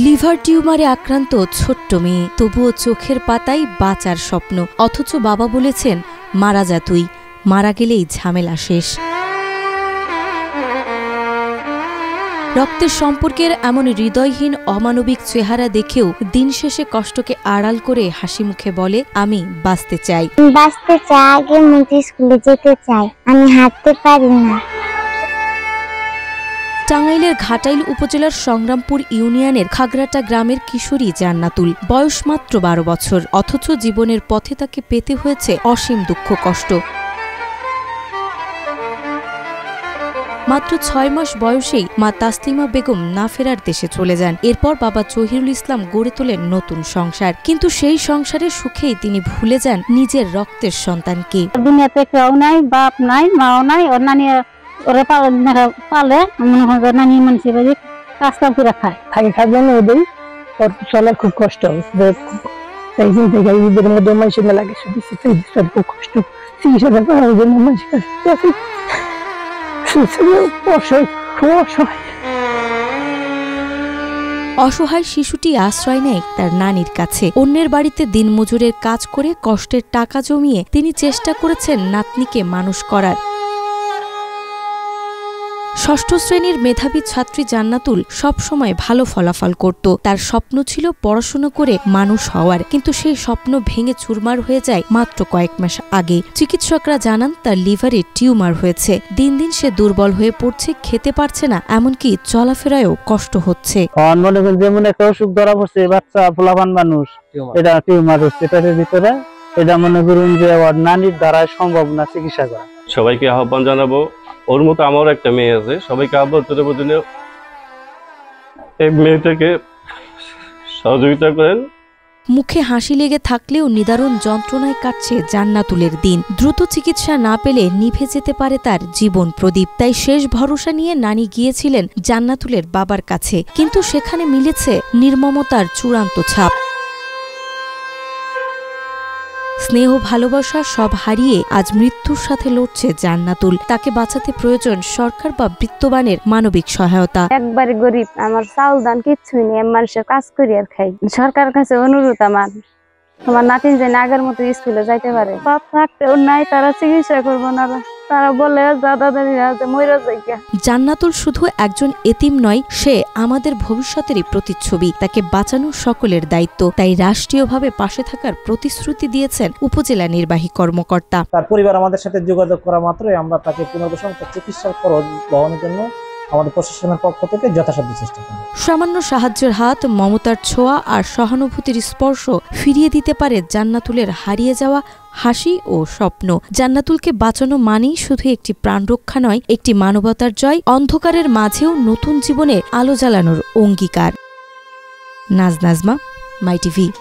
Liver টিউমারে আক্রান্ত ছোট্ট মেয়ে, তবুও চোখের পাতায় বাঁচার স্বপ্ন। অথচ বাবা বলেছেন, মারা যা তুই, মারা গেলেই ঝামেলা শেষ। রক্তের সম্পর্কের এমন হৃদয়হীন অমানবিক চেহারা দেখেও দিন শেষে কষ্টকে আড়াল করে হাসি মুখে বলে, আমি বাঁচতে চাই। বাঁচতে চাই, আগে মেয়েটি স্কুলে যেতে চাই, আমি হাঁটতে পারি না। টাঙ্গাইলের ঘাটাইল উপজেলার সংগ্রামপুর ইউনিয়নের খাগড়াটা গ্রামের কিশোরী জান্নাতুল, বয়স মাত্র 12 বছর। অথচ জীবনের পথে তাকে পেতে হয়েছে অসীম দুঃখ কষ্ট। মাত্র 6 মাস বয়সেই মা তাসলিমা বেগম না ফেরার দেশে চলে যান। এরপর বাবা জহিরুল ইসলাম গড়ে তোলেন নতুন সংসার, কিন্তু সেই সংসারের সুখেই তিনি ভুলে যান নিজের রক্তের সন্তানকে। দুনিয়াতে কেউ নাই, বাপ নাই, মাও নাই, ওর নানি ওরা পালে মনে হয় নানি মানুষের কাজ কাম করে খায়, থাকে খাবেন ওদের। ওর চলার খুব কষ্ট হচ্ছে, সেই দিন থেকে ঈদের মধ্যে মানুষের মেলা গেছে, খুব কষ্ট। চিকিৎসা করার জন্য মানুষের কাছে অসহায় শিশুটি আশ্রয় নেয় তার নানির কাছে। অন্যের বাড়িতে দিনমজুরের কাজ করে কষ্টের টাকা জমিয়ে তিনি চেষ্টা করেছেন নাতনিকে মানুষ করার। ষষ্ঠ শ্রেণীর মেধাবী ছাত্রী জান্নাতুল সবসময় ভালো ফলাফল করত। তার স্বপ্ন ছিল পড়াশোনা করে মানুষ হওয়ার, কিন্তু সেই স্বপ্ন ভেঙে চুরমার হয়ে যায় মাত্র কয়েক মাস আগে। চিকিৎসকরা জানান তার লিভারে টিউমার হয়েছে। দিন দিন সে দুর্বল হয়ে পড়ছে, খেতে পারছে না, এমনকি চলাফেরায়ও কষ্ট হচ্ছে। মনে করেন যেমন একটা অসুখ ধরা পড়ছে, বাচ্চা পোলাপান মানুষ, এটা টিউমার হচ্ছে পেটের ভিতরে। এটা মনে করুন যে ওর নানির দ্বারা সম্ভব না চিকিৎসা করা। সবাইকে আহ্বান জানাবো, ওর মতো আমারও একটা মেয়ে আছে, সবাইকে আহ্বান জানাবো জন্য এই মেয়েটাকে সহযোগিতা করেন। মুখে হাসি লেগে থাকলেও নিদারুণ যন্ত্রণায় কাটছে জান্নাতুলের দিন। দ্রুত চিকিৎসা না পেলে নিভে যেতে পারে তার জীবন প্রদীপ। তাই শেষ ভরসা নিয়ে নানি গিয়েছিলেন জান্নাতুলের বাবার কাছে, কিন্তু সেখানে মিলেছে নির্মমতার চূড়ান্ত ছাপ। স্নেহ ভালোবাসা সব হারিয়ে আজ মৃত্যুর সাথে লড়ছে জান্নাতুল। তাকে বাঁচাতে প্রয়োজন সরকার বা বিত্তবানের মানবিক সহায়তা। একবারে গরিব, আমার চাউল দান কিচ্ছুই নেই, মানুষের কাজ করি আর খাই। সরকারের কাছে অনুরোধ আমার নাতিন যেন আগের মতো স্কুলে যাইতে পারে। বাপ থাকতেও নাই, তারা চিকিৎসা করবো না, তারা বলে জান্নাতুল শুধু একজন এতিম নয়, সে আমাদের ভবিষ্যতেরই প্রতিচ্ছবি। তাকে বাঁচানো সকলের দায়িত্ব। তাই রাষ্ট্রীয়ভাবে পাশে থাকার প্রতিশ্রুতি দিয়েছেন উপজেলা নির্বাহী কর্মকর্তা। তার পরিবার আমাদের সাথে যোগাযোগ করা মাত্রই আমরা তাকে পুনর্বাসন চিকিৎসার খরচ বহনের জন্য আমাদের প্রশাসনের পক্ষ থেকে যথাসাধ্য চেষ্টা করব। সামান্য সাহায্যের হাত, মমতার ছোঁয়া আর সহানুভূতির স্পর্শ ফিরিয়ে দিতে পারে জান্নাতুলের হারিয়ে যাওয়া হাসি ও স্বপ্ন। জান্নাতুলকে বাঁচানো মানেই শুধু একটি প্রাণরক্ষা নয়, একটি মানবতার জয়, অন্ধকারের মাঝেও নতুন জীবনের আলো জ্বালানোর অঙ্গীকার। নাজমা, মাই টিভি।